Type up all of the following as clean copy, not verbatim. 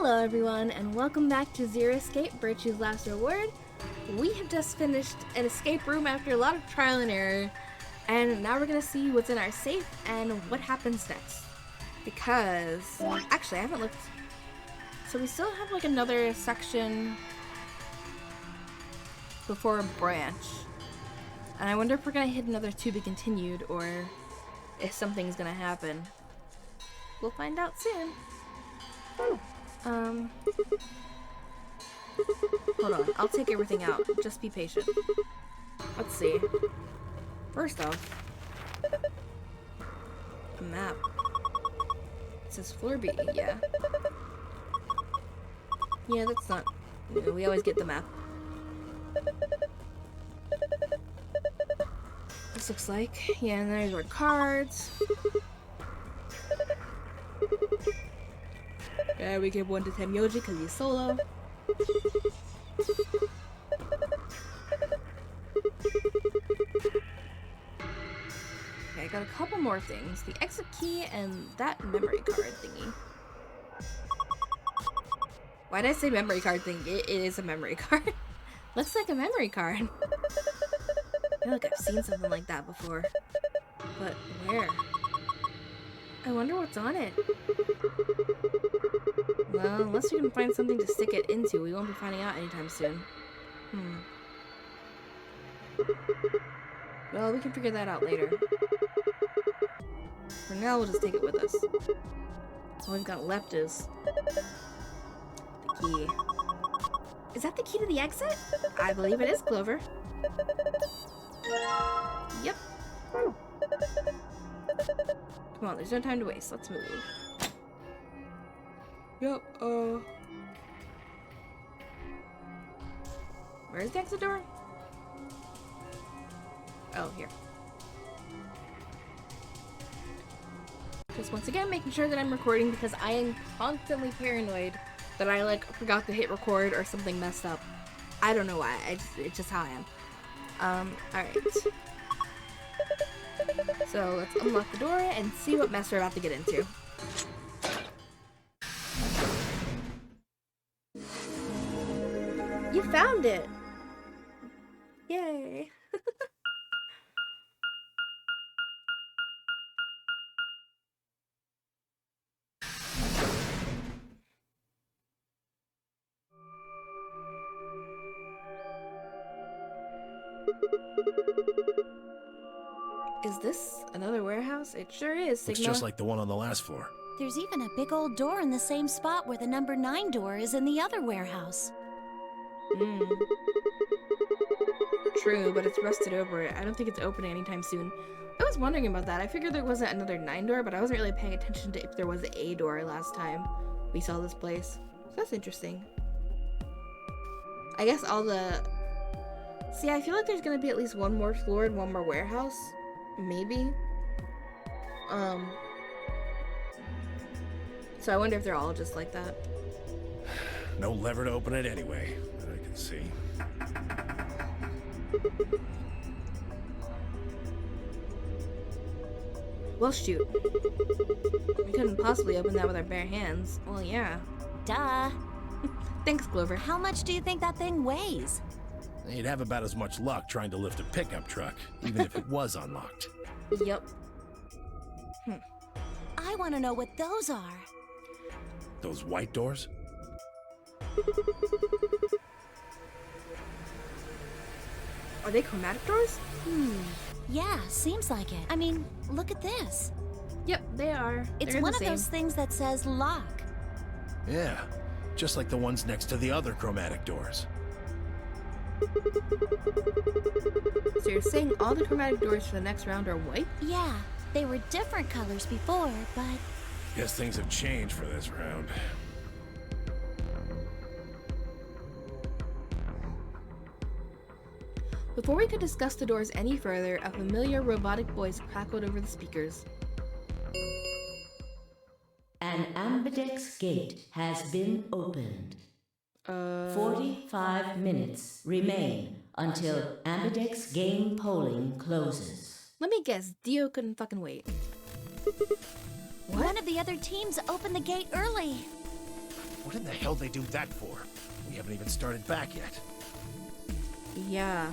Hello everyone, and welcome back to Zero Escape, Virtue's Last Reward. We have just finished an escape room after a lot of trial and error, and now we're gonna see what's in our safe and what happens next. Because, actually I haven't looked, so we still have like another section before a branch. And I wonder if we're gonna hit another to be continued, or if something's gonna happen. We'll find out soon. Hold on, I'll take everything out. Just be patient. Let's see. First off, a map. It says floor B, yeah. Yeah, that's not... we always get the map. This looks like... yeah, and there's our cards. Yeah, we give 1 to Tenmyoji because he's solo. Okay, I got a couple more things. The exit key and that memory card thingy. Why did I say memory card thingy? It is a memory card. Looks like a memory card. I feel like I've seen something like that before. But where? I wonder what's on it. Well, unless we can find something to stick it into, we won't be finding out anytime soon. Well, we can figure that out later. For now, we'll just take it with us. All we've got left is the key. Is that the key to the exit? I believe it is, Clover. Yep. Come on, there's no time to waste. Let's move. Yep, where's the exit door? Oh, here. Just once again making sure that I'm recording because I am constantly paranoid that I forgot to hit record or something messed up. I don't know why. It's just how I am. Alright. So let's unlock the door and see what mess we're about to get into. You found it! Yay! Is this another warehouse? It sure is, Sigma. Looks just like the one on the last floor. There's even a big old door in the same spot where the number 9 door is in the other warehouse. True, but it's rusted over. I don't think it's opening anytime soon. I was wondering about that. I figured there wasn't another 9 door, but I wasn't really paying attention to if there was a door last time we saw this place. So that's interesting. I guess all the... see, I feel like there's gonna be at least one more floor and one more warehouse. Maybe. So I wonder if they're all just like that. No lever to open it anyway, that I can see. Well, shoot. We couldn't possibly open that with our bare hands. Well, yeah. Duh. Thanks, Clover. How much do you think that thing weighs? You'd have about as much luck trying to lift a pickup truck, even if it was unlocked. Yep. I want to know what those are. Those white doors? Are they chromatic doors? Yeah, seems like it. I mean, look at this. Yep, they are. It's They're one the of same. those things that says lock. Yeah, just like the ones next to the other chromatic doors. So you're saying all the chromatic doors for the next round are white? Yeah, they were different colors before, but... Guess things have changed for this round. Before we could discuss the doors any further, a familiar robotic voice crackled over the speakers. An ambidex gate has been opened. 45 minutes remain until ambidex game polling closes. Let me guess, Dio couldn't fucking wait. One of the other teams opened the gate early. What in the hell they do that for? We haven't even started back yet. Yeah.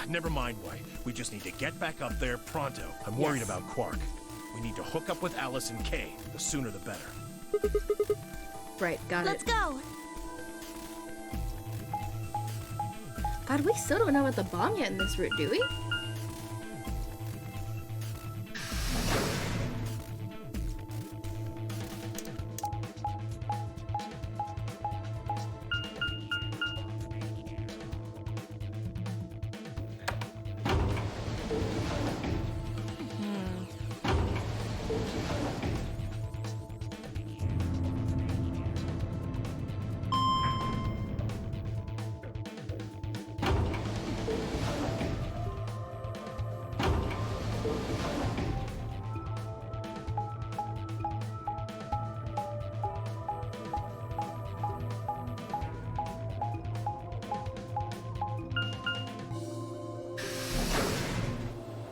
Never mind why. We just need to get back up there pronto. I'm worried Yes. about Quark. We need to hook up with Alice and Kay. The sooner the better. Right, got Let's it. go. God, we still don't know about the bomb yet in this route, do we?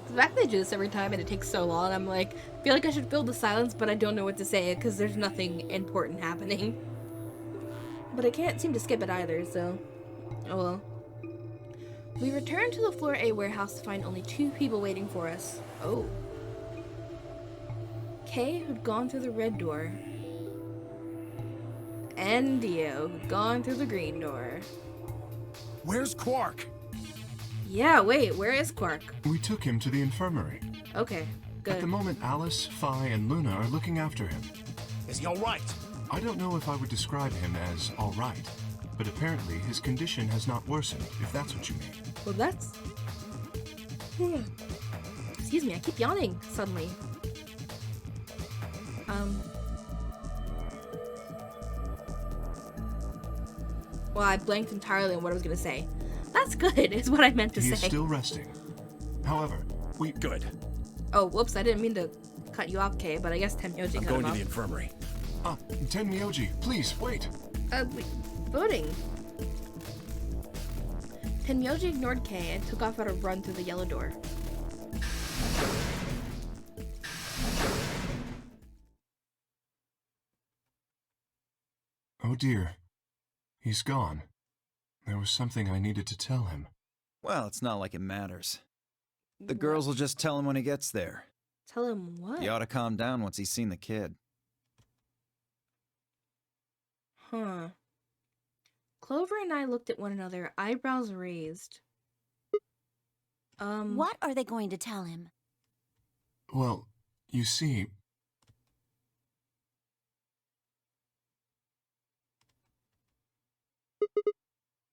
The fact they do this every time and it takes so long, I'm like, feel like I should fill the silence, but I don't know what to say because there's nothing important happening. But I can't seem to skip it either, so oh well. We return to the Floor A warehouse to find only 2 people waiting for us. Oh. Kay, who'd gone through the red door. And Dio, who'd gone through the green door. Where's Quark? Yeah, wait, where is Quark? We took him to the infirmary. Okay, At the good. moment, Alice, Phi, and Luna are looking after him. Is he all right? I don't know if I would describe him as all right, but apparently his condition has not worsened, if that's what you mean. Well, that's... Excuse me, I keep yawning suddenly. Well, I blanked entirely on what I was gonna say. That's good, is what I meant to He say. is still resting. However, we... Good. Oh, whoops, I didn't mean to cut you off, Kay, but I guess Tenmyoji I'm cut going him to off. the infirmary. Tenmyoji, please, wait! Wait, voting. Tenmyoji ignored Kay and took off at a run through the yellow door. Oh dear. He's gone. There was something I needed to tell him. Well, it's not like it matters. The girls will just tell him when he gets there. Tell him what? He ought to calm down once he's seen the kid. Huh. Clover and I looked at one another, eyebrows raised. What are they going to tell him? Well, you see...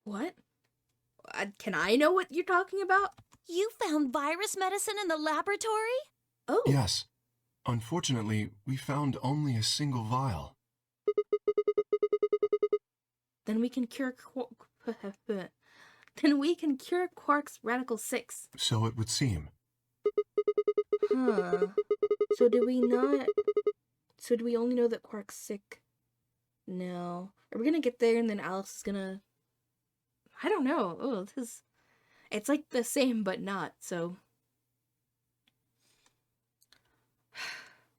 What? Can I know what you're talking about? You found virus medicine in the laboratory? Oh. Yes. Unfortunately, we found only a single vial. Then we can cure Then we can cure Quark's Radical 6. So it would seem. Huh. So do we not... So do we only know that Quark's sick? No. Are we gonna get there and then Alice is gonna... I don't know. Oh, this is... It's like the same, but not, so...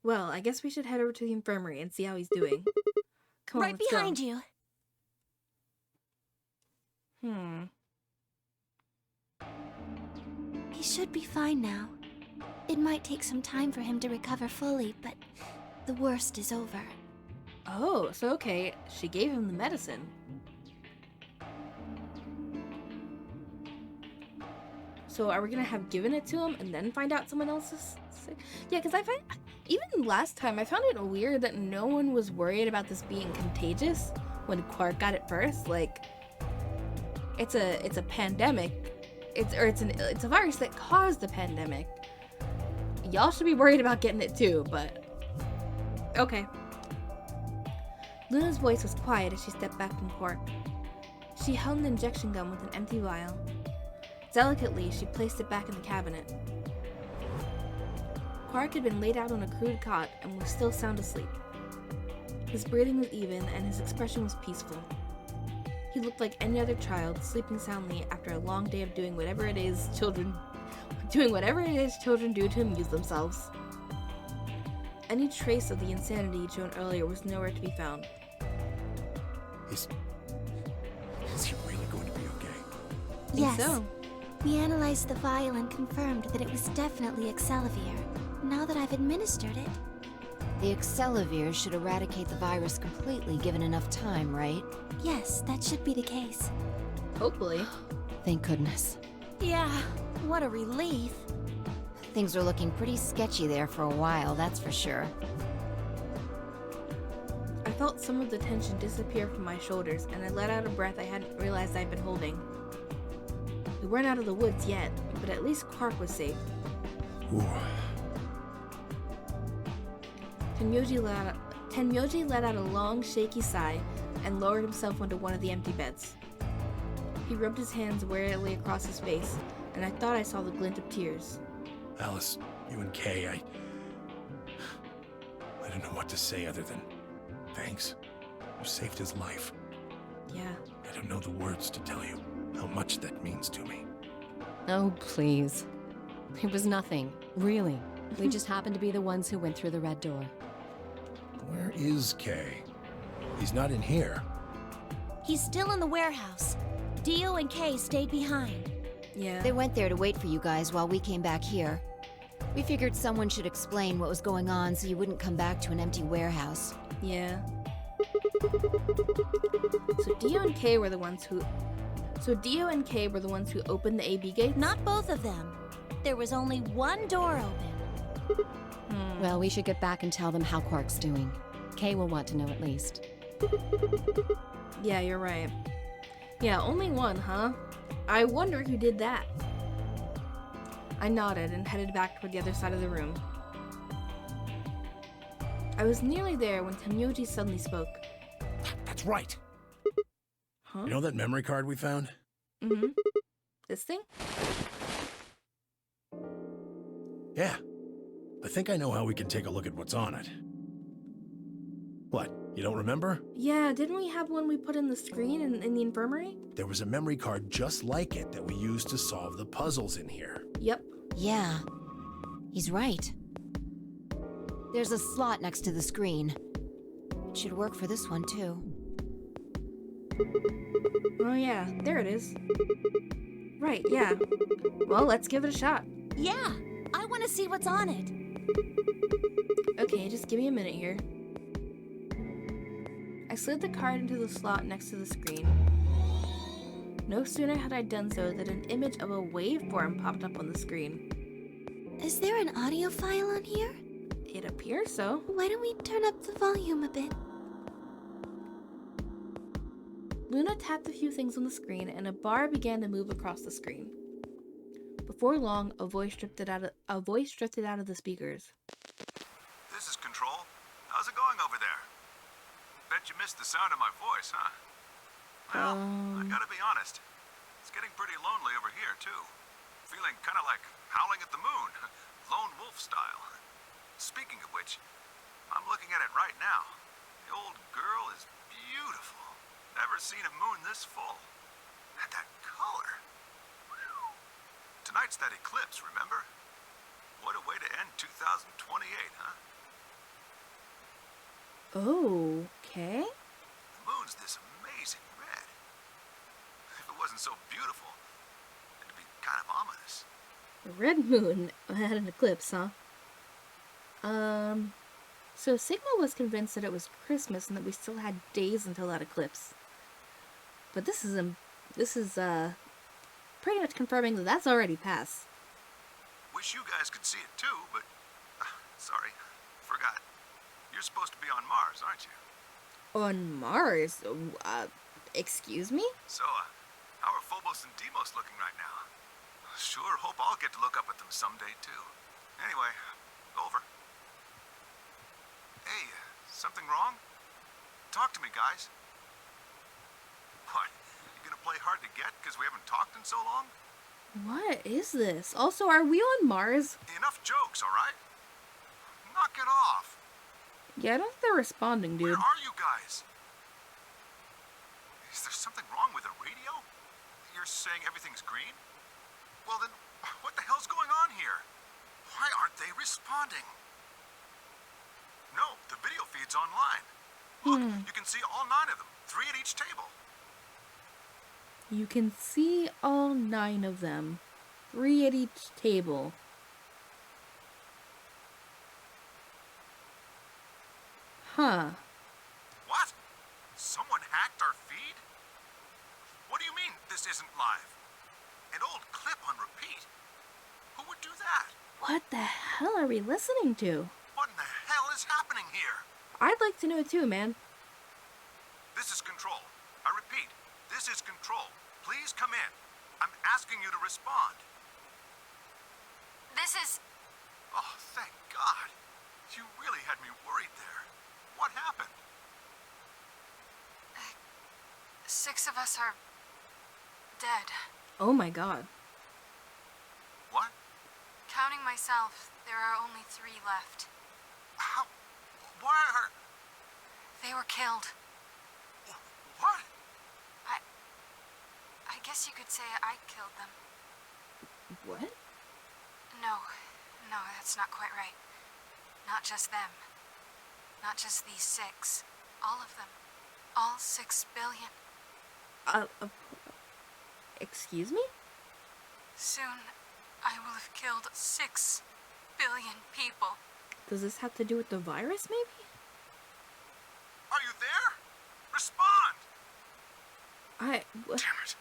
Well, I guess we should head over to the infirmary and see how he's doing. Come on, Right let's go. behind you. He should be fine now. It might take some time for him to recover fully, but the worst is over. Oh, so okay, she gave him the medicine. So are we gonna have given it to him and then find out someone else is sick? Yeah, because I find, even last time, I found it weird that no one was worried about this being contagious when Quark got it first. Like, it's a pandemic. It's a virus that caused the pandemic. Y'all should be worried about getting it too, but okay. Luna's voice was quiet as she stepped back from Quark. She held an injection gun with an empty vial. Delicately, she placed it back in the cabinet. Quark had been laid out on a crude cot and was still sound asleep. His breathing was even and his expression was peaceful. He looked like any other child, sleeping soundly after a long day of doing whatever it is children do to amuse themselves. Any trace of the insanity shown earlier was nowhere to be found. Is he really going to be okay? Yes. So, We analyzed the vial and confirmed that it was definitely Excelivir. Now that I've administered it. The Excelivir should eradicate the virus completely given enough time, right? Yes, that should be the case. hopefully. Thank goodness. Yeah, what a relief. Things are looking pretty sketchy there for a while, that's for sure. I felt some of the tension disappear from my shoulders, and I let out a breath I hadn't realized I'd been holding. We weren't out of the woods yet, but at least Quark was safe. Ooh. Tenmyoji let out a long, shaky sigh and lowered himself onto one of the empty beds. He rubbed his hands wearily across his face, and I thought I saw the glint of tears. Alice, you and Kay, I don't know what to say other than thanks. You saved his life. Yeah. I don't know the words to tell you how much that means to me. Oh, please. It was nothing, really. We just happened to be the ones who went through the red door. Where is Kay? He's not in here. He's still in the warehouse. Dio and Kay stayed behind. Yeah. They went there to wait for you guys while we came back here. We figured someone should explain what was going on so you wouldn't come back to an empty warehouse. Yeah. So Dio and Kay were the ones who opened the AB gate? Not both of them. There was only one door open. Well, we should get back and tell them how Quark's doing. Kay will want to know at least. Yeah, you're right. Yeah, only one, huh? I wonder who did that. I nodded and headed back toward the other side of the room. I was nearly there when Tenmyoji suddenly spoke. That's right. Huh? You know that memory card we found? Mm-hmm. This thing? Yeah. I think I know how we can take a look at what's on it. What, you don't remember? Yeah, didn't we have one we put in the screen in the infirmary? There was a memory card just like it that we used to solve the puzzles in here. Yep. Yeah, he's right. There's a slot next to the screen. It should work for this one, too. Oh yeah, there it is. Right, yeah. Well, let's give it a shot. Yeah, I want to see what's on it. Okay, just give me a minute here. I slid the card into the slot next to the screen. No sooner had I done so than an image of a waveform popped up on the screen. Is there an audio file on here? It appears so. Why don't we turn up the volume a bit? Luna tapped a few things on the screen and a bar began to move across the screen. Before long, a voice drifted out of the speakers. This is Control. How's it going over there? Bet you missed the sound of my voice, huh? Well, I gotta be honest. It's getting pretty lonely over here, too. Feeling kind of like howling at the moon. Lone wolf style. Speaking of which, I'm looking at it right now. The old girl is beautiful. Never seen a moon this full. And that color. Tonight's that eclipse, remember? What a way to end 2028, huh? Okay. The moon's this amazing red. If it wasn't so beautiful, it'd be kind of ominous. The red moon had an eclipse, huh? So Sigma was convinced that it was Christmas and that we still had days until that eclipse. But this is pretty much confirming that that's already passed. Wish you guys could see it too, but sorry, forgot. You're supposed to be on Mars, aren't you? On Mars? Excuse me? So, how are Phobos and Deimos looking right now? Sure hope I'll get to look up at them someday too. Anyway, over. Hey, something wrong? Talk to me, guys. What? You gonna play hard to get because we haven't talked in so long? What is this? Also, are we on Mars? Enough jokes, all right? Knock it off. Yeah, I don't think they're responding, dude. Where are you guys? Is there something wrong with the radio? You're saying everything's green? Well then, what the hell's going on here? Why aren't they responding? No, the video feed's online. Look, you can see all 9 of them, 3 at each table. You can see all 9 of them. 3 at each table. Huh. What? Someone hacked our feed? What do you mean this isn't live? An old clip on repeat? Who would do that? What the hell are we listening to? What in the hell is happening here? I'd like to know too, man. This is Control. I repeat, this is Control. Please come in. I'm asking you to respond. This is... Oh, thank God. You really had me worried there. What happened? 6 of us are... dead. Oh my god. What? Counting myself, there are only 3 left. How? Why are... They were killed. What? I guess you could say I killed them. What? No, that's not quite right. Not just them. Not just these 6. All of them. All 6 billion. Excuse me? Soon, I will have killed 6 billion people. Does this have to do with the virus, maybe? Are you there? Respond! What? Damn it.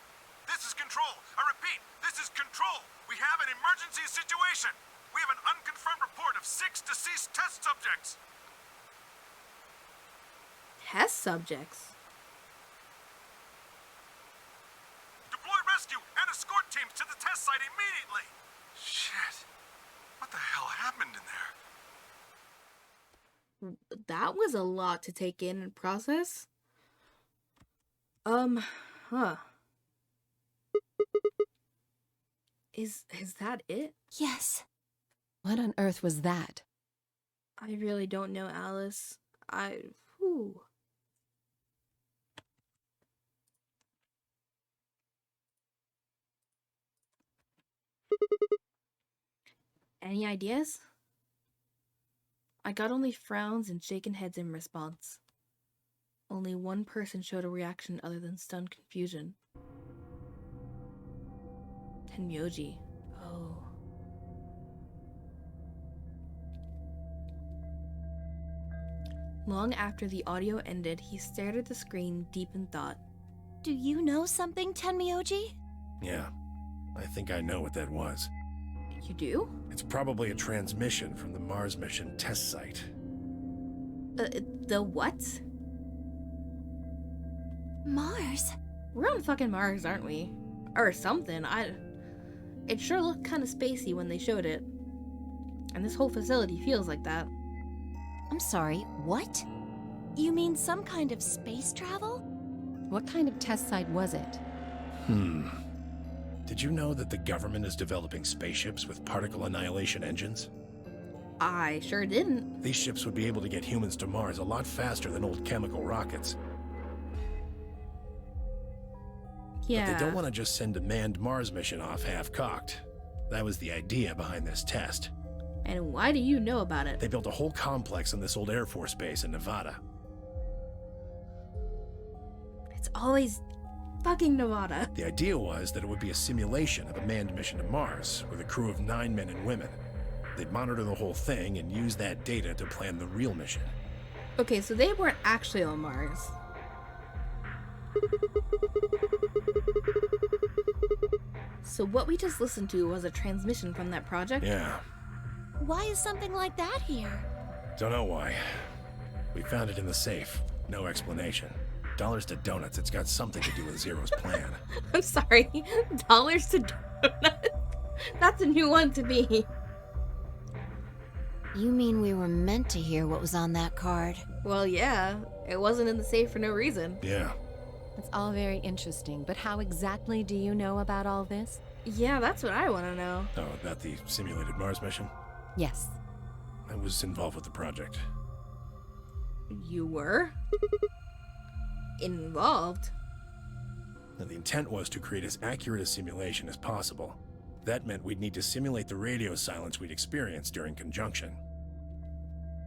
This is Control. I repeat, this is Control. We have an emergency situation. We have an unconfirmed report of 6 deceased test subjects. Test subjects? Deploy rescue and escort teams to the test site immediately. Shit. What the hell happened in there? That was a lot to take in and process. Huh. Is that it? Yes. What on earth was that? I really don't know, Alice. Whew. Any ideas? I got only frowns and shaken heads in response. Only one person showed a reaction other than stunned confusion. Tenmyoji. Oh. Long after the audio ended, he stared at the screen deep in thought. Do you know something, Tenmyoji? Yeah, I think I know what that was. You do? It's probably a transmission from the Mars mission test site. The what? Mars? We're on fucking Mars, aren't we? Or something. It sure looked kind of spacey when they showed it. And this whole facility feels like that. I'm sorry, what? You mean some kind of space travel? What kind of test site was it? Did you know that the government is developing spaceships with particle annihilation engines? I sure didn't. These ships would be able to get humans to Mars a lot faster than old chemical rockets. Yeah. But they don't want to just send a manned Mars mission off half-cocked. That was the idea behind this test. And why do you know about it? They built a whole complex on this old Air Force base in Nevada. It's always fucking Nevada. The idea was that it would be a simulation of a manned mission to Mars with a crew of 9 men and women. They'd monitor the whole thing and use that data to plan the real mission. Okay, so they weren't actually on Mars. So what we just listened to was a transmission from that project? Yeah. Why is something like that here? Don't know why. We found it in the safe. No explanation. Dollars to donuts, it's got something to do with Zero's plan. I'm sorry. Dollars to donuts? That's a new one to me. You mean we were meant to hear what was on that card? Well, yeah. It wasn't in the safe for no reason. Yeah. It's all very interesting, but how exactly do you know about all this? Yeah, that's what I want to know. Oh, about the simulated Mars mission? Yes. I was involved with the project. You were? Involved? Now, the intent was to create as accurate a simulation as possible. That meant we'd need to simulate the radio silence we'd experienced during conjunction.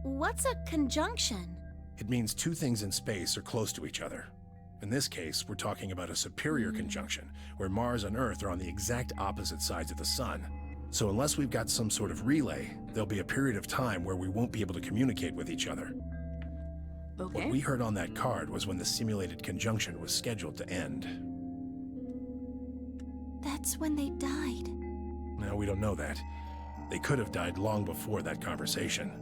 What's a conjunction? It means two things in space are close to each other. In this case, we're talking about a superior conjunction, where Mars and Earth are on the exact opposite sides of the Sun. So unless we've got some sort of relay, there'll be a period of time where we won't be able to communicate with each other. Okay. What we heard on that card was when the simulated conjunction was scheduled to end. That's when they died. No, we don't know that. They could have died long before that conversation.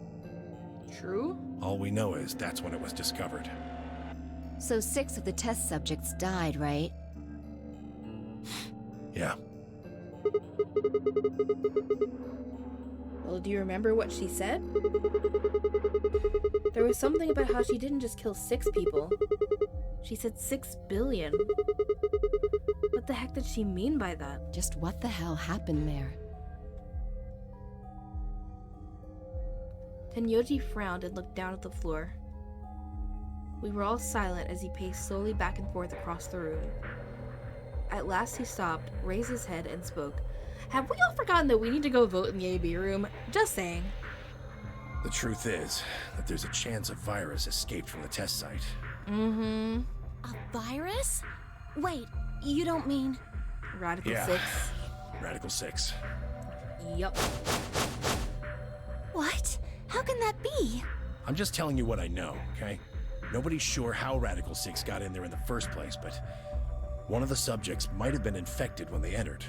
True. All we know is that's when it was discovered. So 6 of the test subjects died, right? Yeah. Well, do you remember what she said? There was something about how she didn't just kill 6 people. She said 6 billion. What the heck did she mean by that? Just what the hell happened there? Tenyoji frowned and looked down at the floor. We were all silent as he paced slowly back and forth across the room. At last he stopped, raised his head, and spoke. Have we all forgotten that we need to go vote in the AB room? Just saying. The truth is that there's a chance a virus escaped from the test site. Mm-hmm. A virus? Wait, you don't mean... Radical Yeah. 6. Radical 6. Yup. What? How can that be? I'm just telling you what I know, okay? Nobody's sure how Radical 6 got in there in the first place, but one of the subjects might have been infected when they entered.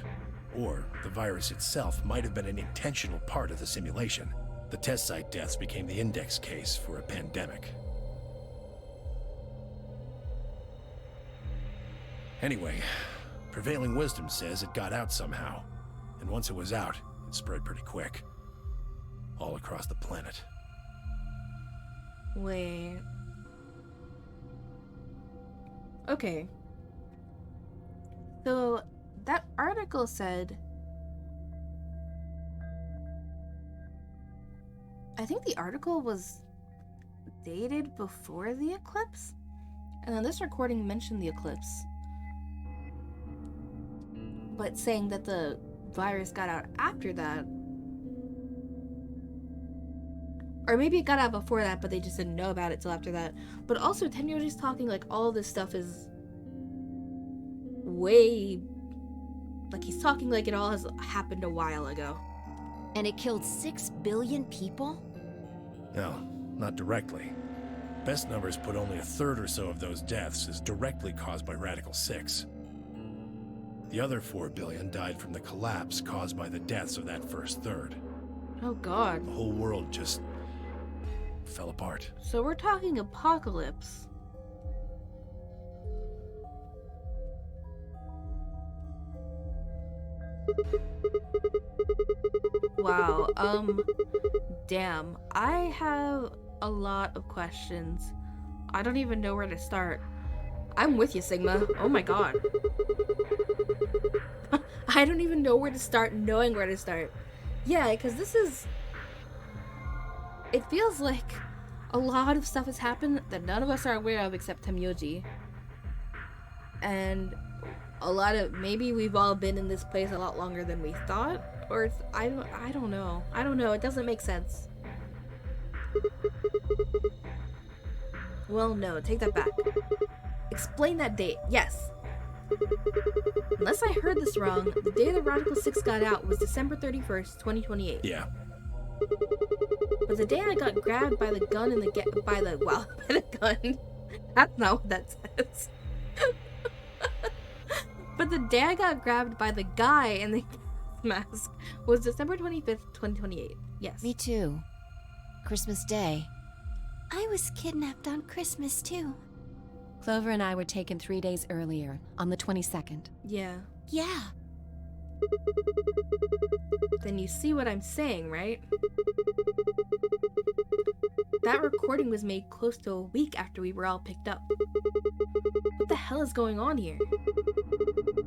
Or the virus itself might have been an intentional part of the simulation. The test site deaths became the index case for a pandemic. Anyway, prevailing wisdom says it got out somehow. And once it was out, it spread pretty quick. All across the planet. Wait. Okay. So, that article said... I think the article was dated before the eclipse? And then this recording mentioned the eclipse. But saying that the virus got out after that. Or maybe it got out before that, but they just didn't know about it till after that. But also, Tenyoji's talking like all of this stuff is way... Like he's talking like it all has happened a while ago. And it killed 6 billion people? No, not directly. Best numbers put only a third or so of those deaths as directly caused by Radical 6. The other 4 billion died from the collapse caused by the deaths of that first third. Oh god. The whole world just fell apart. So we're talking apocalypse. Wow, damn. I have a lot of questions. I don't even know where to start. I'm with you, Sigma. Oh my god. I don't even know where to start knowing where to start. Yeah, because this is... It feels like a lot of stuff has happened that none of us are aware of except Tenyoji. And a lot of... Maybe we've all been in this place a lot longer than we thought. Or it's, I don't know. I don't know. It doesn't make sense. Well, no. Take that back. Explain that date. Yes. Unless I heard this wrong, the day that Radical 6 got out was December 31st, 2028. Yeah. But the day I got grabbed by the gun in the by the gun. That's not what that says. But the day I got grabbed by the guy in the mask was December 25th, 2028. Yes. Me too. Christmas Day. I was kidnapped on Christmas too. Clover and I were taken 3 days earlier, on the 22nd. Yeah. Yeah. Then you see what I'm saying, right? That recording was made close to a week after we were all picked up. What the hell is going on here?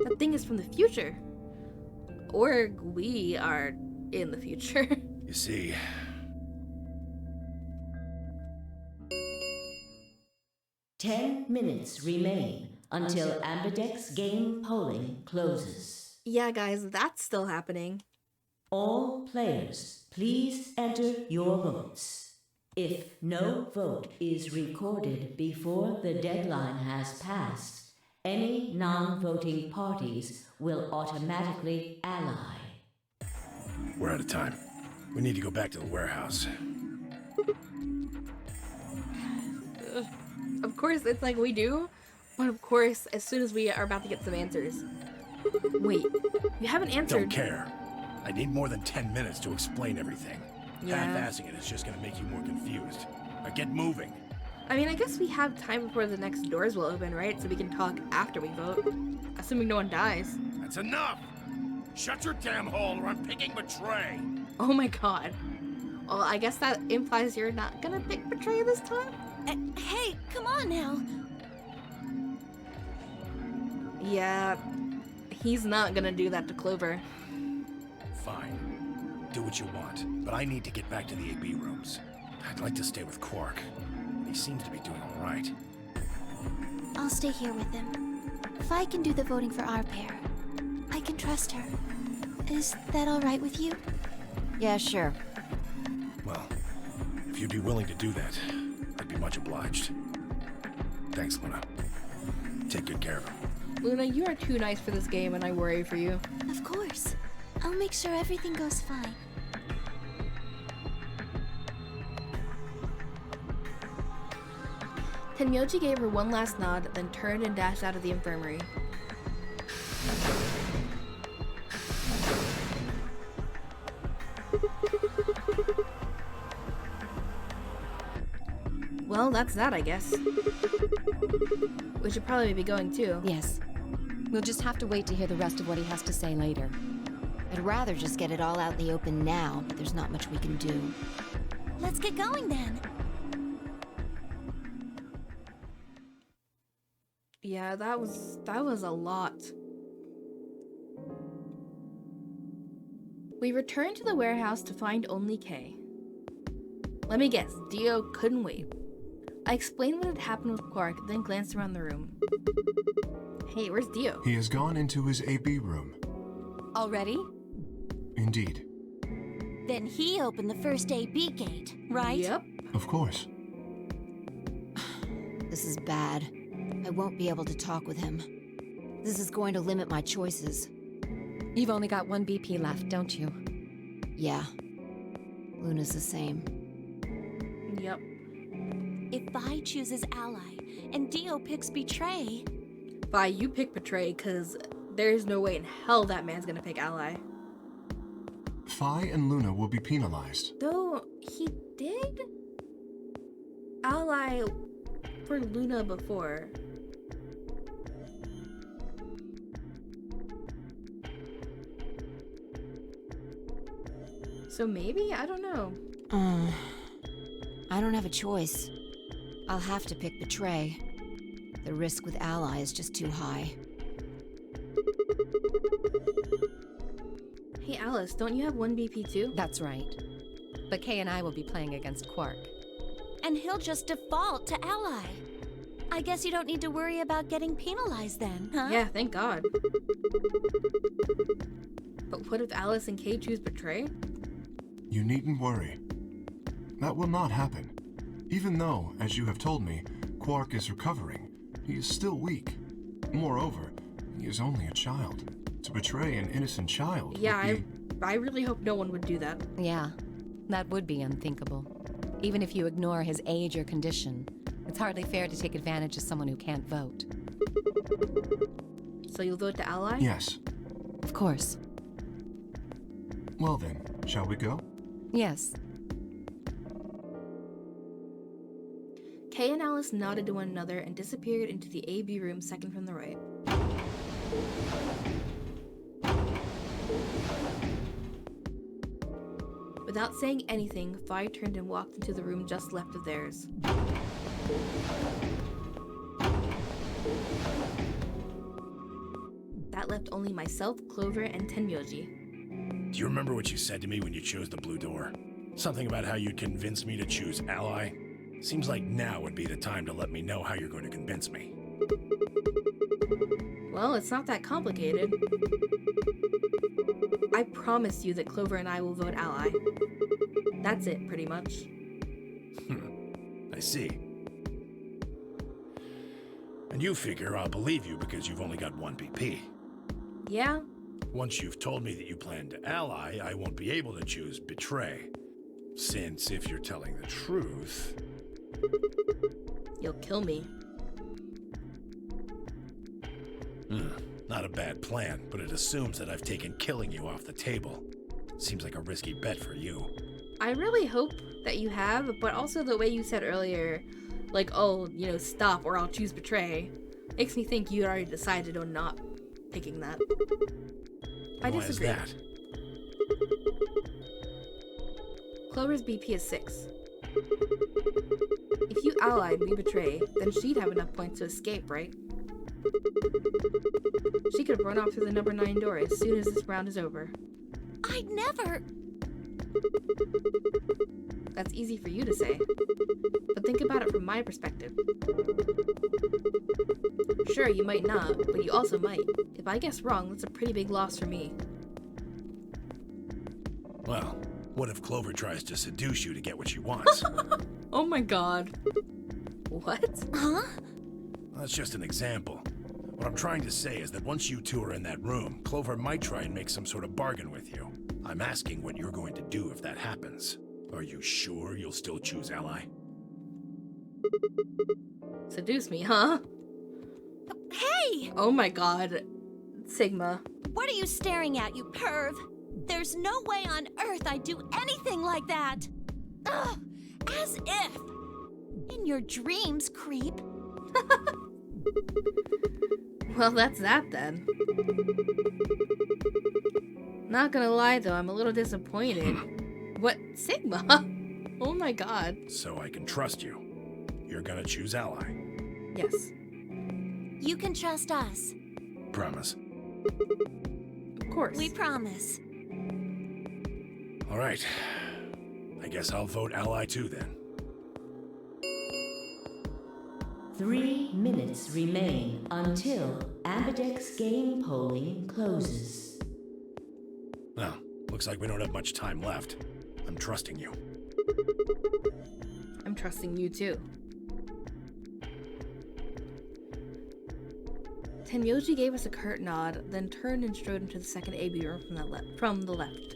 That thing is from the future. Or we are in the future. You see, 10 minutes remain until Ambidex game polling closes. Yeah, guys, that's still happening. All players, please enter your votes. If no vote is recorded before the deadline has passed, any non-voting parties will automatically ally. We're out of time. We need to go back to the warehouse. Of course, it's like we do, but of course, as soon as we are about to get some answers. Wait, you haven't answered. Don't care. I need more than 10 minutes to explain everything. Yeah. Half-assing it is just gonna make you more confused. Now get moving. I mean, I guess we have time before the next doors will open, right? So we can talk after we vote. Assuming no one dies. That's enough! Shut your damn hole or I'm picking Betray! Oh my god. Well, I guess that implies you're not gonna pick Betray this time? Hey, come on now. Yeah, he's not gonna do that to Clover. Fine. Do what you want, but I need to get back to the AB rooms. I'd like to stay with Quark. He seems to be doing all right. I'll stay here with him. If I can do the voting for our pair, I can trust her. Is that all right with you? Yeah, sure. Well, if you'd be willing to do that, I'd be much obliged. Thanks, Luna. Take good care of him. Luna, you are too nice for this game and I worry for you. Of course. I'll make sure everything goes fine. Tenmyoji gave her one last nod, then turned and dashed out of the infirmary. Well, that's that, I guess. We should probably be going too. Yes. We'll just have to wait to hear the rest of what he has to say later. I'd rather just get it all out in the open now, but there's not much we can do. Let's get going then. Yeah, that was a lot. We returned to the warehouse to find only Kay. Let me guess, Dio couldn't wait. I explained what had happened with Quark, then glanced around the room. Hey, where's Dio? He has gone into his AB room. Already? Indeed. Then he opened the first AB gate, right? Yep. Of course. This is bad. I won't be able to talk with him. This is going to limit my choices. You've only got one BP left, don't you? Yeah. Luna's the same. Yep. If Vi chooses Ally and Dio picks Betray... Vi, you pick Betray, because there's no way in hell that man's gonna pick Ally. Phi and Luna will be penalized. Though, he did Ally for Luna before. So maybe? I don't know. I don't have a choice. I'll have to pick Betray. The risk with Ally is just too high. Hey Alice, don't you have one BP too? That's right. But Kay and I will be playing against Quark. And he'll just default to Ally. I guess you don't need to worry about getting penalized then, huh? Yeah, thank God. But what if Alice and Kay choose Betray? You needn't worry. That will not happen. Even though, as you have told me, Quark is recovering, he is still weak. Moreover, he is only a child. To betray an innocent child Yeah, would be... I really hope no one would do that. Yeah, that would be unthinkable. Even if you ignore his age or condition, it's hardly fair to take advantage of someone who can't vote. So you'll vote to Ally? Yes. Of course. Well then, shall we go? Yes. Kay and Alice nodded to one another and disappeared into the AB room second from the right. Without saying anything, Vi turned and walked into the room just left of theirs. That left only myself, Clover, and Tenmyoji. Do you remember what you said to me when you chose the blue door? Something about how you'd convince me to choose Ally? Seems like now would be the time to let me know how you're going to convince me. Well, it's not that complicated. I promise you that Clover and I will vote Ally. That's it, pretty much. I see. And you figure I'll believe you because you've only got one BP. Yeah? Once you've told me that you plan to ally, I won't be able to choose betray. Since if you're telling the truth... You'll kill me. Not a bad plan, but it assumes that I've taken killing you off the table. Seems like a risky bet for you. I really hope that you have, but also the way you said earlier, like, oh, you know, stop or I'll choose betray, makes me think you already decided on not picking that. I disagree. Why is that? Clover's BP is 6. If you allied me betray, then she'd have enough points to escape, right? She could run off through the number 9 door as soon as this round is over. I'd never... That's easy for you to say, but think about it from my perspective. Sure, you might not, but you also might. If I guess wrong, that's a pretty big loss for me. Well, what if Clover tries to seduce you to get what she wants? Oh my god. What? Huh? That's just an example. What I'm trying to say is that once you two are in that room, Clover might try and make some sort of bargain with you. I'm asking what you're going to do if that happens. Are you sure you'll still choose ally? Seduce me, huh? Hey! Oh my god. Sigma. What are you staring at, you perv? There's no way on earth I'd do anything like that! Ugh! As if! In your dreams, creep. Well, that's that then. Not gonna lie though, I'm a little disappointed. What? Sigma? Oh my god. So I can trust you. You're gonna choose ally. Yes. You can trust us. Promise. Of course. We promise. All right. I guess I'll vote ally too then. 3 minutes remain until Ambidex game polling closes. Well, looks like we don't have much time left. I'm trusting you. I'm trusting you too. Tenyoji gave us a curt nod, then turned and strode into the second AB room from the left.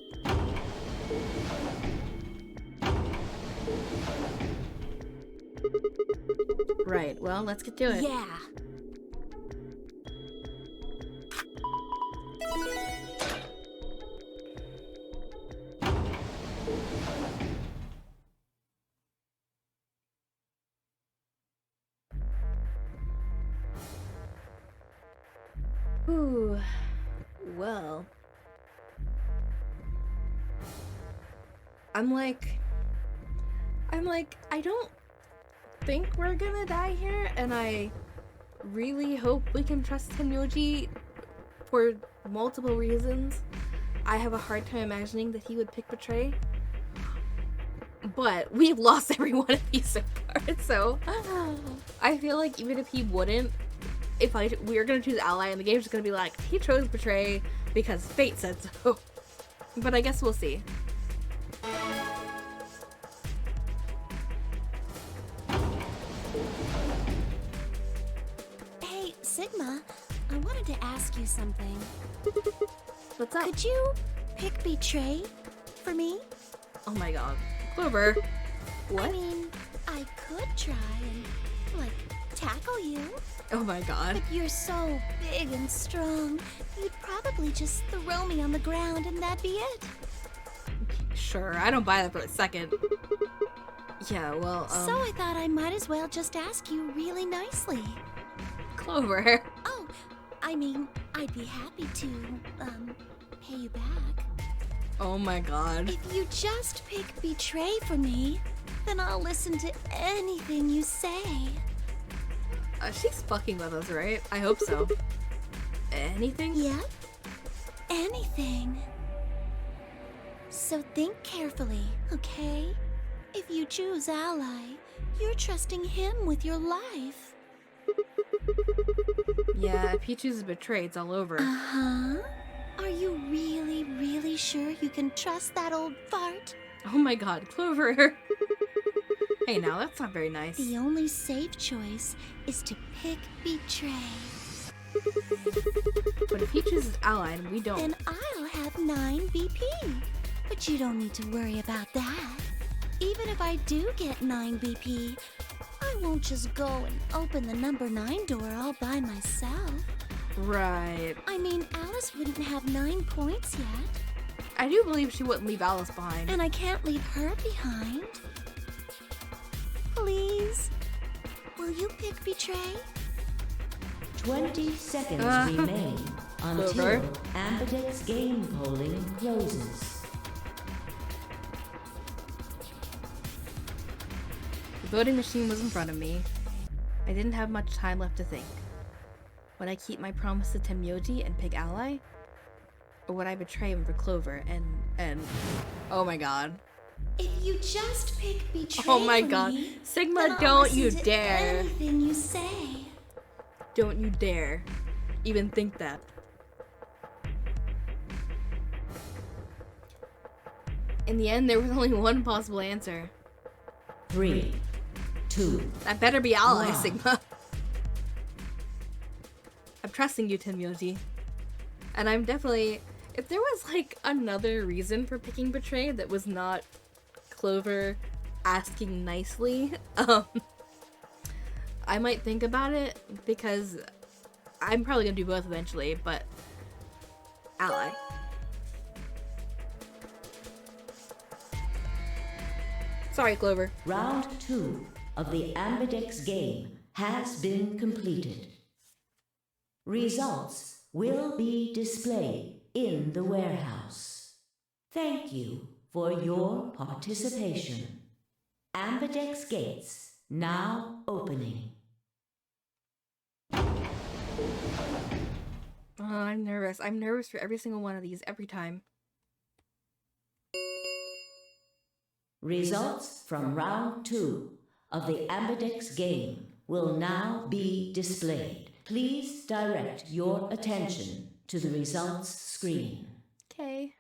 Right, well, let's get to it. Yeah. Ooh, well. I'm like, I don't think we're gonna die here, and I really hope we can trust Tenyoji for multiple reasons. I have a hard time imagining that he would pick betray. But we've lost every one of these so far, so I feel like even if he wouldn't, if we were gonna choose ally and the game's just gonna be like, he chose betray because fate said so. But I guess we'll see. Hey, Sigma, I wanted to ask you something. What's up? Could you pick betray for me? Oh my god. Clover. What? I mean, I could try and, like, tackle you. Oh my god. But you're so big and strong, you'd probably just throw me on the ground and that'd be it. Sure, I don't buy that for a second. Yeah, well, So I thought I might as well just ask you really nicely. Clover. Oh, I mean, I'd be happy to, pay you back. Oh my god. If you just pick betray for me, then I'll listen to anything you say. She's fucking with us, right? I hope so. Anything? Yep. Anything. So think carefully, okay? If you choose ally, you're trusting him with your life. Yeah, if he chooses betray, it's all over. Uh-huh. Are you really, really sure you can trust that old fart? Oh my god, Clover. Hey, now that's not very nice. The only safe choice is to pick Betray. But if he chooses Ally and we don't... Then I'll have 9 BP. But you don't need to worry about that. Even if I do get 9 BP, I won't just go and open the number 9 door all by myself. Right. I mean, Alice wouldn't have 9 points yet. I do believe she wouldn't leave Alice behind. And I can't leave her behind. Please, will you pick Betray? 20 seconds remain until Ambidex game polling closes. The voting machine was in front of me. I didn't have much time left to think. Would I keep my promise to Tenmyoji and pick Ally? Or would I betray him for Clover and oh my god. If you just pick Betray Oh my for god. me, Sigma, then I'll don't you listen to dare. anything you say. Don't you dare even think that. In the end, there was only one possible answer. 3, 2. That better be Ally, Wow. Sigma. I'm trusting you, Tenmyoji. And I'm definitely... If there was, like, another reason for picking Betray that was not Clover asking nicely, I might think about it, because I'm probably gonna do both eventually, but... Ally. Sorry, Clover. Round 2 of the Ambidex game has been completed. Results will be displayed in the warehouse. Thank you for your participation. Ambidex gates now opening. Oh, I'm nervous. I'm nervous for every single one of these, every time. Results from round 2 of the Ambidex game will now be displayed. Please direct your attention to the results screen. Okay.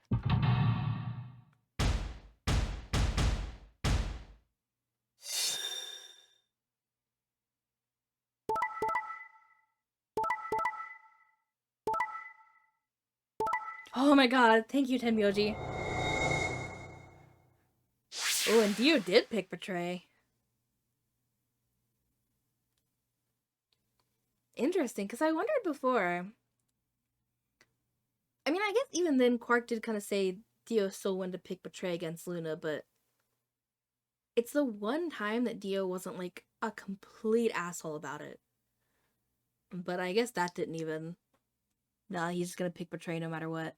Oh my god, thank you, Tenmyoji. Oh, and Dio did pick Betray. Interesting, because I wondered before. I mean, I guess even then Quark did kind of say Dio still wanted to pick Betray against Luna, but it's the one time that Dio wasn't like a complete asshole about it. But I guess that didn't even... Nah, he's just gonna pick Betray no matter what.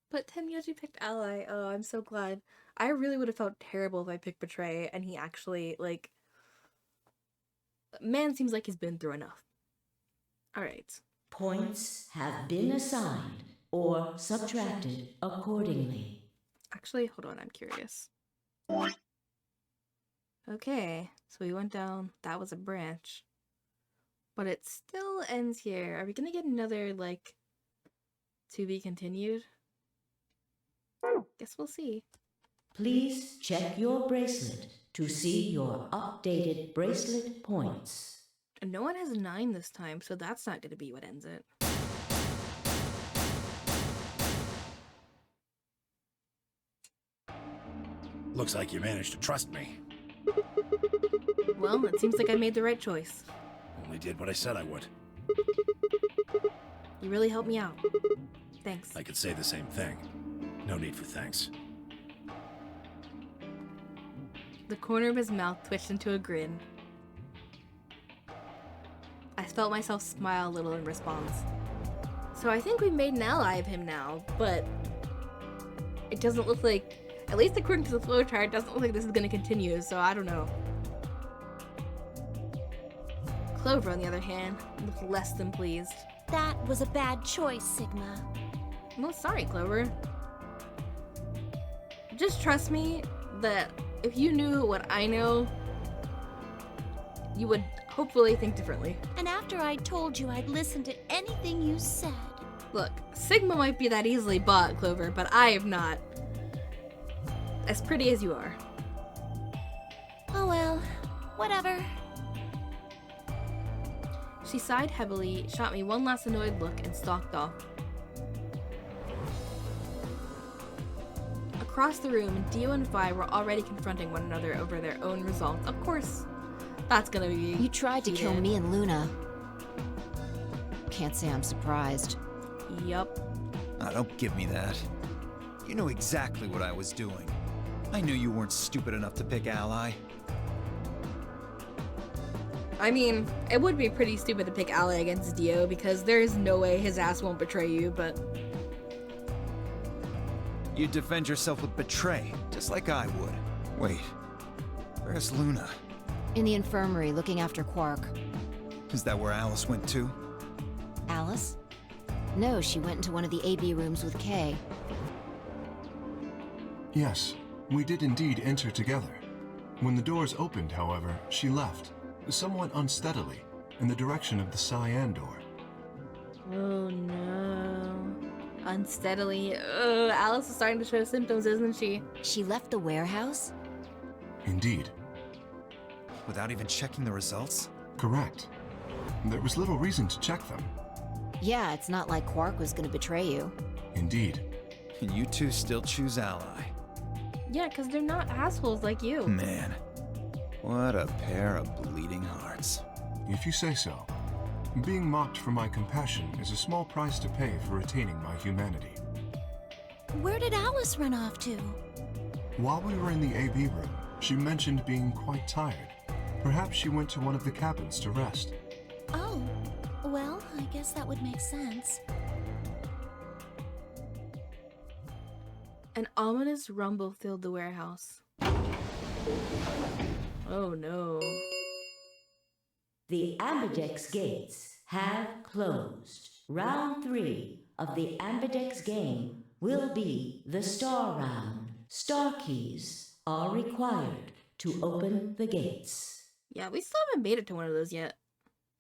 But Tenmyoji picked Ally. Oh, I'm so glad. I really would have felt terrible if I picked Betray and he actually, like... Man seems like he's been through enough. Alright. Points have been assigned or subtracted accordingly. Actually, hold on, I'm curious. Okay, so we went down. That was a branch. But it still ends here. Are we gonna get another, like, to be continued? Guess we'll see. Please check your bracelet to see your updated bracelet points. And no one has 9 this time, so that's not gonna be what ends it. Looks like you managed to trust me. Well, it seems like I made the right choice. Only did what I said I would. You really helped me out. Thanks. I could say the same thing. No need for thanks. The corner of his mouth twitched into a grin. I felt myself smile a little in response. So I think we made an ally of him now, but it doesn't look like, at least according to the flowchart, it doesn't look like this is going to continue, so I don't know. Clover, on the other hand, looked less than pleased. That was a bad choice, Sigma. Well, sorry, Clover. Just trust me that if you knew what I know, you would hopefully think differently. And after I told you I'd listen to anything you said. Look, Sigma might be that easily bought, Clover, but I am not. as pretty as you are. Oh well, whatever. She sighed heavily, shot me one last annoyed look, and stalked off. Across the room, Dio and Vi were already confronting one another over their own results. Of course, that's gonna be. You tried to kill me and Luna. Can't say I'm surprised. Yup. Oh, don't give me that. You knew exactly what I was doing. I knew you weren't stupid enough to pick Ally. I mean, it would be pretty stupid to pick Ally against Dio because there is no way his ass won't betray you, but... You'd defend yourself with betray, just like I would. Wait, where's Luna? In the infirmary, looking after Quark. Is that where Alice went too? Alice? No, she went into one of the AB rooms with Kay. Yes, we did indeed enter together. When the doors opened, however, she left, somewhat unsteadily, in the direction of the cyan door. Oh no. Unsteadily. Alice is starting to show symptoms, isn't she? She left the warehouse? Indeed. Without even checking the results? Correct. There was little reason to check them. Yeah, it's not like Quark was gonna betray you. Indeed. And you two still choose Ally. Yeah, because they're not assholes like you. Man, what a pair of bleeding hearts. If you say so. Being mocked for my compassion is a small price to pay for retaining my humanity. Where did Alice run off to? While we were in the AB room, she mentioned being quite tired. Perhaps she went to one of the cabins to rest. Oh, well, I guess that would make sense. An ominous rumble filled the warehouse. Oh no. The Ambidex gates have closed. Round 3 of the Ambidex game will be the Star Round. Star keys are required to open the gates. Yeah, we still haven't made it to one of those yet.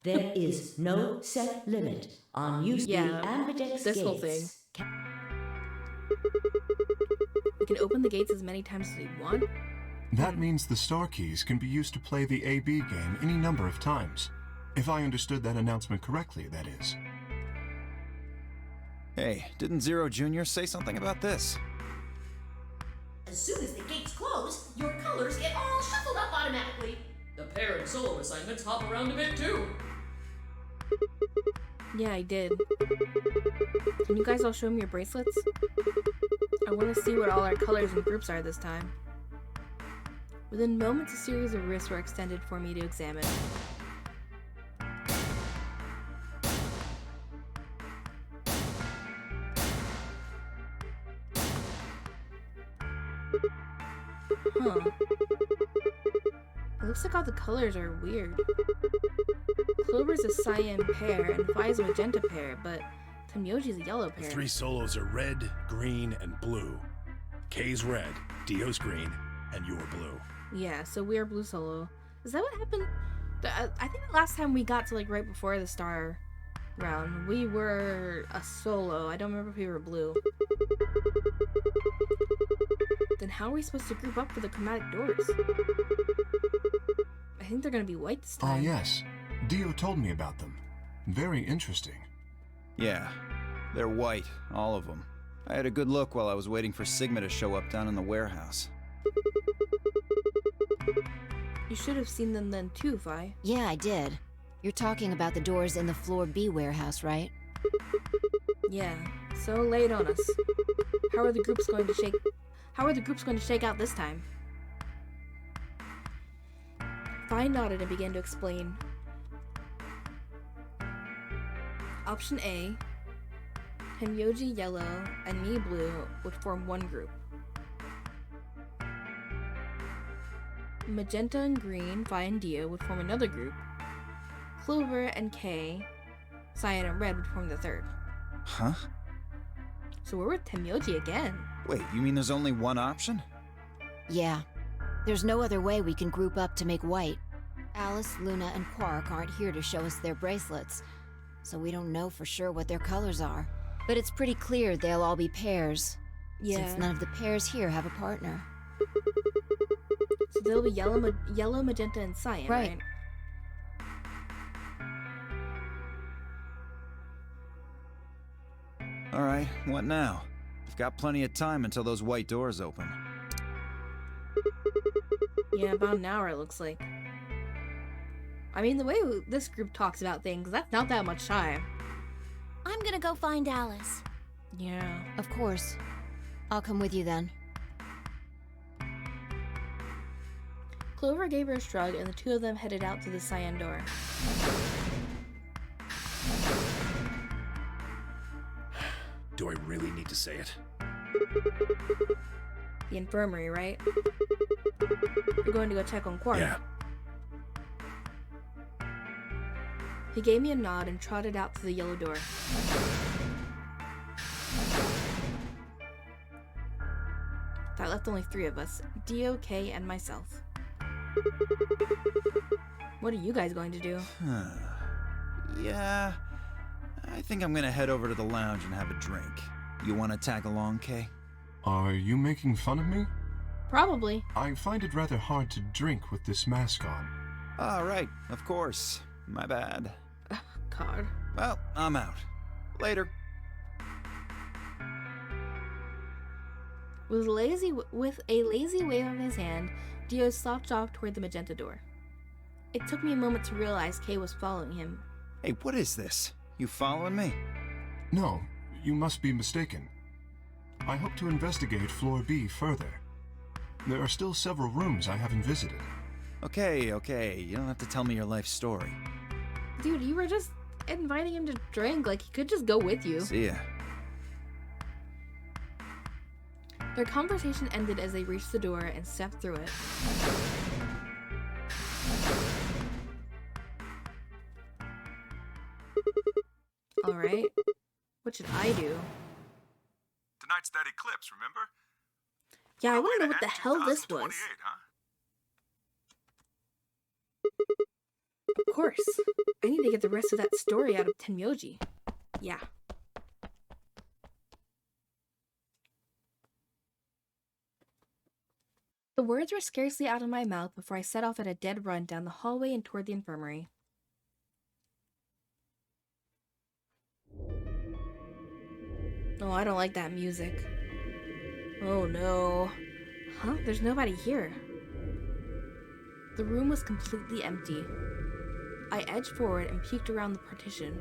There is no set limit on using the Ambidex this gates. whole thing. We can open the gates as many times as we want. That means the star keys can be used to play the AB game any number of times. If I understood that announcement correctly, that is. Hey, didn't Zero Jr. say something about this? As soon as the gates close, your colors get all shuffled up automatically. The pair and solo assignments hop around a bit too. Yeah, I did. Can you guys all show me your bracelets? I want to see what all our colors and groups are this time. Within moments, a series of wrists were extended for me to examine. Huh. It looks like all the colors are weird. Clover's a cyan pair and Vi's a magenta pair, but Temyoji's a yellow pair. The 3 solos are red, green, and blue. Kay's red, Dio's green, and you're blue. Yeah, so we're blue solo. Is that what happened? I think the last time we got to like right before the star round, we were a solo. I don't remember if we were blue. Then how are we supposed to group up for the chromatic doors? I think they're gonna be white this time. Ah, yes. Dio told me about them. Very interesting. Yeah, they're white, all of them. I had a good look while I was waiting for Sigma to show up down in the warehouse. You should have seen them then too, Vi. Yeah, I did. You're talking about the doors in the Floor B warehouse, right? Yeah, so lay it on us. How are the groups going to shake out this time? Vi nodded and began to explain. Option A, Temyoji yellow and me blue would form one group. Magenta and green, Vi and Dio would form another group. Clover and Kay, cyan and red would form the third. Huh? So we're with Temyoji again. Wait, you mean there's only one option? Yeah. There's no other way we can group up to make white. Alice, Luna, and Quark aren't here to show us their bracelets, so we don't know for sure what their colors are. But it's pretty clear they'll all be pairs, Yeah. since none of the pairs here have a partner. So there'll be yellow, magenta, and cyan, right? Alright, what now? I've got plenty of time until those white doors open. Yeah, about an hour it looks like. I mean, the way this group talks about things, that's not that much time. I'm gonna go find Alice. Yeah. Of course. I'll come with you then. Clover gave her a shrug, and the two of them headed out to the cyan door. Do I really need to say it? The infirmary, right? You're going to go check on Quark. Yeah. He gave me a nod and trotted out to the yellow door. That left only 3 of us, Dio, Kay, and myself. What are you guys going to do? Yeah, I think I'm gonna head over to the lounge and have a drink. You wanna tag along, Kay? Are you making fun of me? Probably. I find it rather hard to drink with this mask on. Ah, right, of course. My bad. God. Well, I'm out. Later. With a lazy wave of his hand, Dio slouched off toward the magenta door. It took me a moment to realize Kay was following him. Hey, what is this? You following me? No, you must be mistaken. I hope to investigate Floor B further. There are still several rooms I haven't visited. Okay, you don't have to tell me your life story. Dude, you were just inviting him to drink, like he could just go with you. See ya. Their conversation ended as they reached the door and stepped through it. Alright. What should I do? Tonight's that eclipse, remember? Yeah, I want to know what the hell this was. Huh? Of course. I need to get the rest of that story out of Tenmyoji. Yeah. The words were scarcely out of my mouth before I set off at a dead run down the hallway and toward the infirmary. Oh, I don't like that music. Oh no. Huh? There's nobody here. The room was completely empty. I edged forward and peeked around the partition.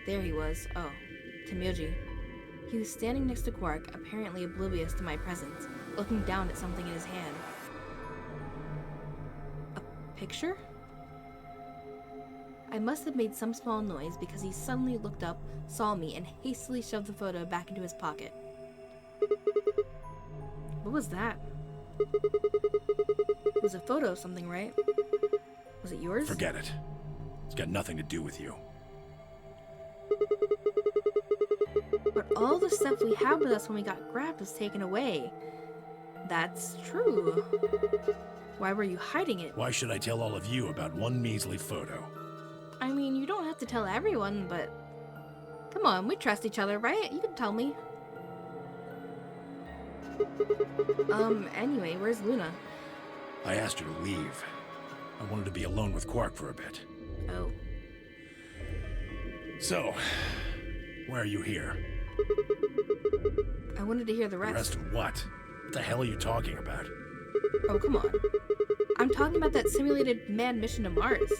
There he was. Oh, Tenmyoji. He was standing next to Quark, apparently oblivious to my presence, looking down at something in his hand. A picture? I must have made some small noise because he suddenly looked up, saw me, and hastily shoved the photo back into his pocket. What was that? It was a photo of something, right? Was it yours? Forget it. It's got nothing to do with you. But all the stuff we had with us when we got grabbed was taken away. That's true. Why were you hiding it? Why should I tell all of you about one measly photo? I mean, you don't have to tell everyone, but... Come on, we trust each other, right? You can tell me. Anyway, where's Luna? I asked her to leave. I wanted to be alone with Quark for a bit. Oh. So, why are you here? I wanted to hear the rest. The rest of what? What the hell are you talking about? Oh, come on. I'm talking about that simulated manned mission to Mars.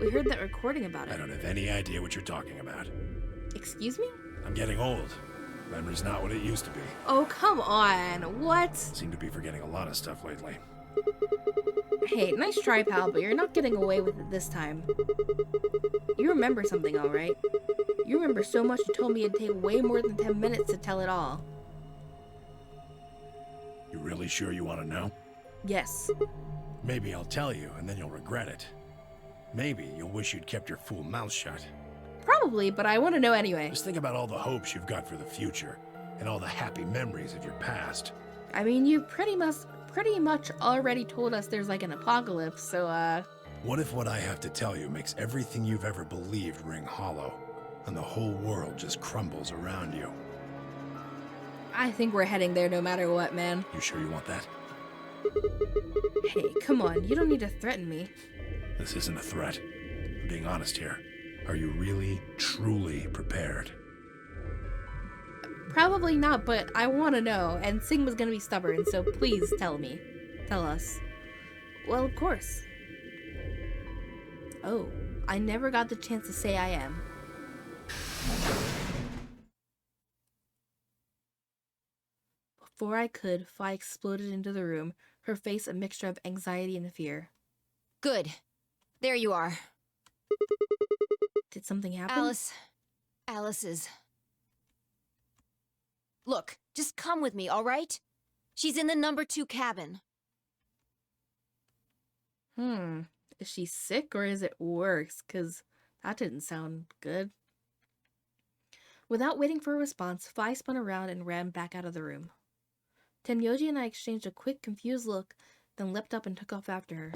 We heard that recording about it. I don't have any idea what you're talking about. Excuse me? I'm getting old. Memory's not what it used to be. Oh, come on. What? Seem to be forgetting a lot of stuff lately. Hey, nice try, pal, but you're not getting away with it this time. You remember something, all right? You remember so much you told me it'd take way more than 10 minutes to tell it all. You really sure you want to know? Yes. Maybe I'll tell you, and then you'll regret it. Maybe you'll wish you'd kept your fool mouth shut. Probably, but I want to know anyway. Just think about all the hopes you've got for the future, and all the happy memories of your past. I mean, you pretty much already told us there's like an apocalypse, so What if what I have to tell you makes everything you've ever believed ring hollow, and the whole world just crumbles around you? I think we're heading there no matter what, man. You sure you want that? Hey, come on. You don't need to threaten me. This isn't a threat. I'm being honest here. Are you really, truly prepared? Probably not, but I want to know. And Sigma's gonna be stubborn, so please tell me. Tell us. Well, of course. Oh, I never got the chance to say I am. Before I could, Fi exploded into the room, her face a mixture of anxiety and fear. Good. There you are. Did something happen? Alice is... Look, just come with me, all right? She's in the number 2 cabin. Is she sick or is it worse? Because that didn't sound good. Without waiting for a response, Fi spun around and ran back out of the room. Tenyoji and I exchanged a quick, confused look, then leapt up and took off after her.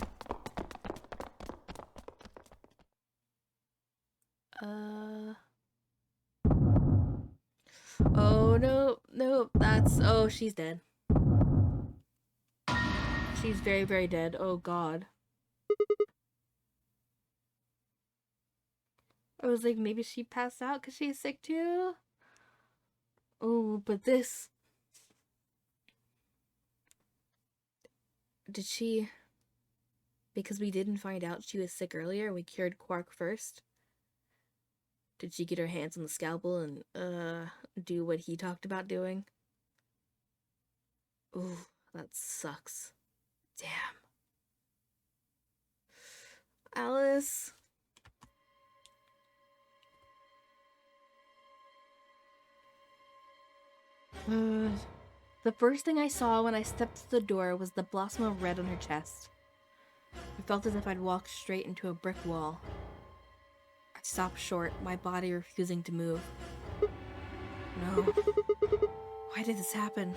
Oh, no, that's... Oh, she's dead. She's very, very dead. Oh, God. I was like, maybe she passed out because she's sick too? Oh, but this... Did she... Because we didn't find out she was sick earlier, we cured Quark first? Did she get her hands on the scalpel and, do what he talked about doing? Ooh, that sucks. Damn. Alice... The first thing I saw when I stepped through the door was the blossom of red on her chest. I felt as if I'd walked straight into a brick wall. I stopped short, my body refusing to move. No. Why did this happen?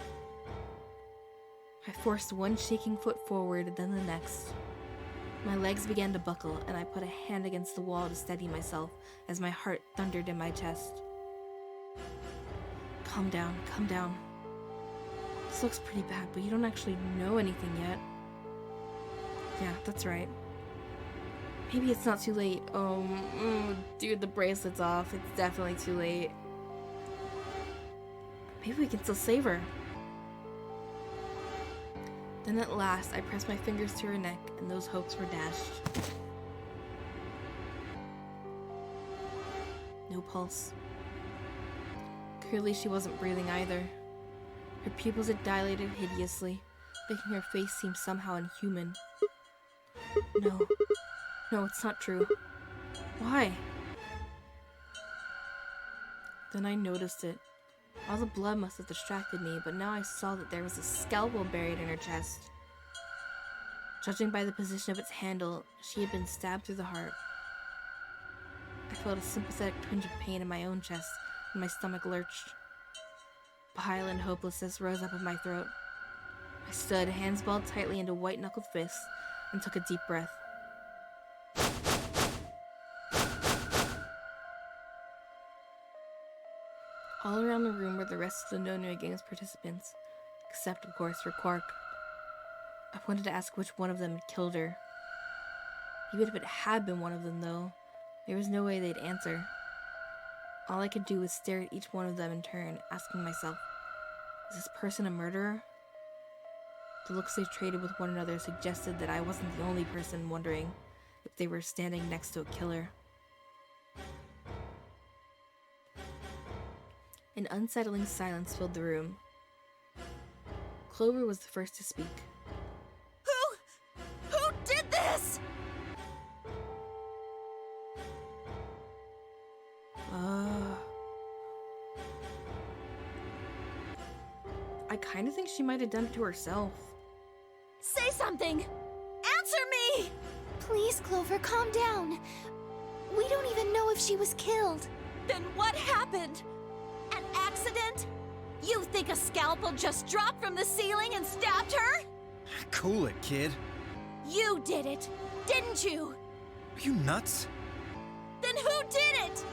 I forced one shaking foot forward, then the next. My legs began to buckle, and I put a hand against the wall to steady myself as my heart thundered in my chest. Calm down, calm down. This looks pretty bad, but you don't actually know anything yet. Yeah, that's right. Maybe it's not too late. Dude, the bracelet's off. It's definitely too late. Maybe we can still save her. Then at last, I pressed my fingers to her neck, and those hopes were dashed. No pulse. Clearly she wasn't breathing either. Her pupils had dilated hideously, making her face seem somehow inhuman. No, it's not true. Why? Then I noticed it. All the blood must have distracted me, but now I saw that there was a scalpel buried in her chest. Judging by the position of its handle, she had been stabbed through the heart. I felt a sympathetic twinge of pain in my own chest, and my stomach lurched. Bile and hopelessness rose up in my throat. I stood, hands balled tightly into white-knuckled fists, and took a deep breath. All around the room were the rest of the Nonoi Games participants, except, of course, for Quark. I wanted to ask which one of them had killed her. Even if it had been one of them, though, there was no way they'd answer. All I could do was stare at each one of them in turn, asking myself, is this person a murderer? The looks they traded with one another suggested that I wasn't the only person wondering if they were standing next to a killer. An unsettling silence filled the room. Clover was the first to speak. Who did this? I kind of think she might have done it to herself. Say something! Answer me! Please, Clover, calm down. We don't even know if she was killed. Then what happened? An accident? You think a scalpel just dropped from the ceiling and stabbed her? Cool it, kid. You did it, didn't you? Are you nuts? Then who did it?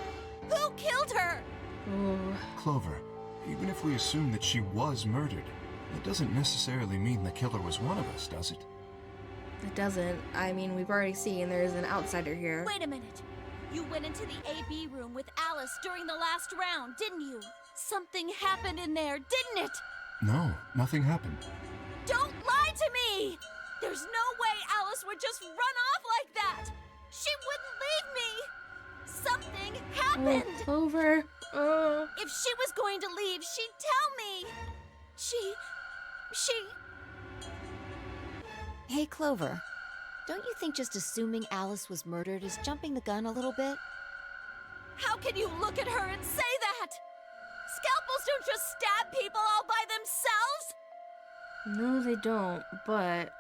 Who killed her? Oh. Clover, Even if we assume that she was murdered, that doesn't necessarily mean the killer was one of us, does it? It doesn't. I mean, we've already seen there's an outsider here. Wait a minute. You went into the AB room with Alice during the last round, didn't you? Something happened in there, didn't it? No, nothing happened. Don't lie to me! There's no way Alice would just run off like that! She wouldn't leave me! Something happened! Oh, Clover. If she was going to leave, she'd tell me! She... Hey, Clover. Don't you think just assuming Alice was murdered is jumping the gun a little bit? How can you look at her and say that? Scalpels don't just stab people all by themselves! No, they don't, but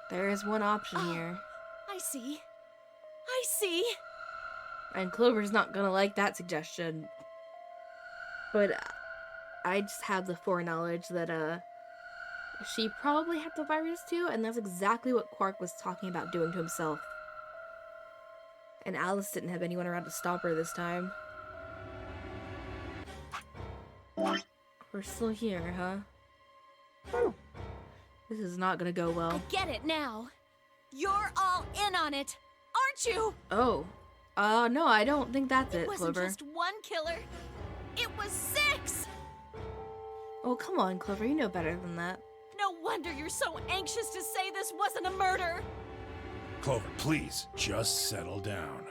there is one option here. I see. I see. And Clover's not gonna like that suggestion. But I just have the foreknowledge that, she probably had the virus too, and that's exactly what Quark was talking about doing to himself. And Alice didn't have anyone around to stop her this time. We're still here, huh? This is not gonna go well. I get it now. You're all in on it, aren't you? Oh. No, I don't think that's it, wasn't Clover. just one killer. It was 6! Oh, come on, Clover, you know better than that. No wonder you're so anxious to say this wasn't a murder. Clover, please, just settle down.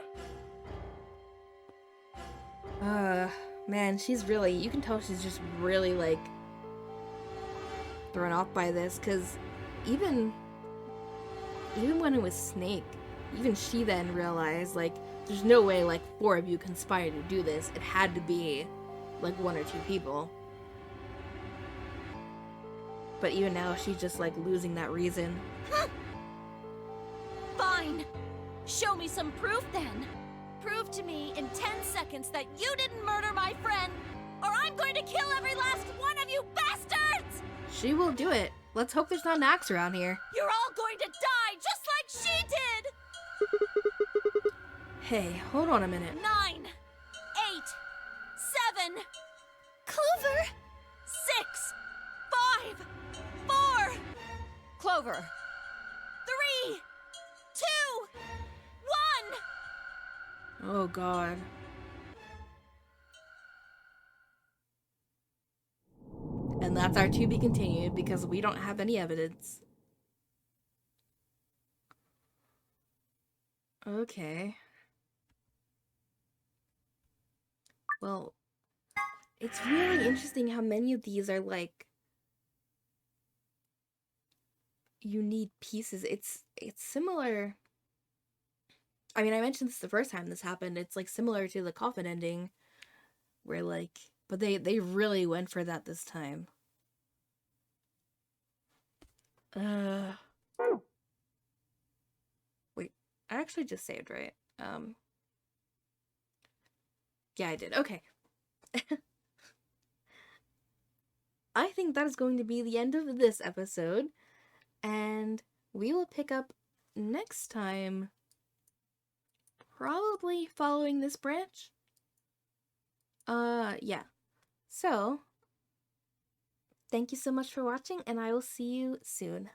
Man, she's really, you can tell she's just really, like, thrown off by this, because even when it was Snake, even she then realized, like, there's no way, like, 4 of you conspired to do this. It had to be, like, 1 or 2 people. But even now, she's just, like, losing that reason. Fine. Show me some proof, then. Prove to me in 10 seconds that you didn't murder my friend, or I'm going to kill every last one of you bastards! She will do it. Let's hope there's not an axe around here. You're all going to die just like she did! Hey, hold on a minute. 9, 8, 7... Clover! 6, 5, 4... Clover! 3, 2, 1... Oh, God. And that's our to be continued because we don't have any evidence. Okay. Well, it's really interesting how many of these are like you need pieces. It's similar. I mean, I mentioned this the first time this happened. It's like similar to the coffin ending where like, but they really went for that this time. Wait, I actually just saved, right? Yeah, I did. Okay. I think that is going to be the end of this episode, and we will pick up next time, probably following this branch. Yeah. So, thank you so much for watching, and I will see you soon.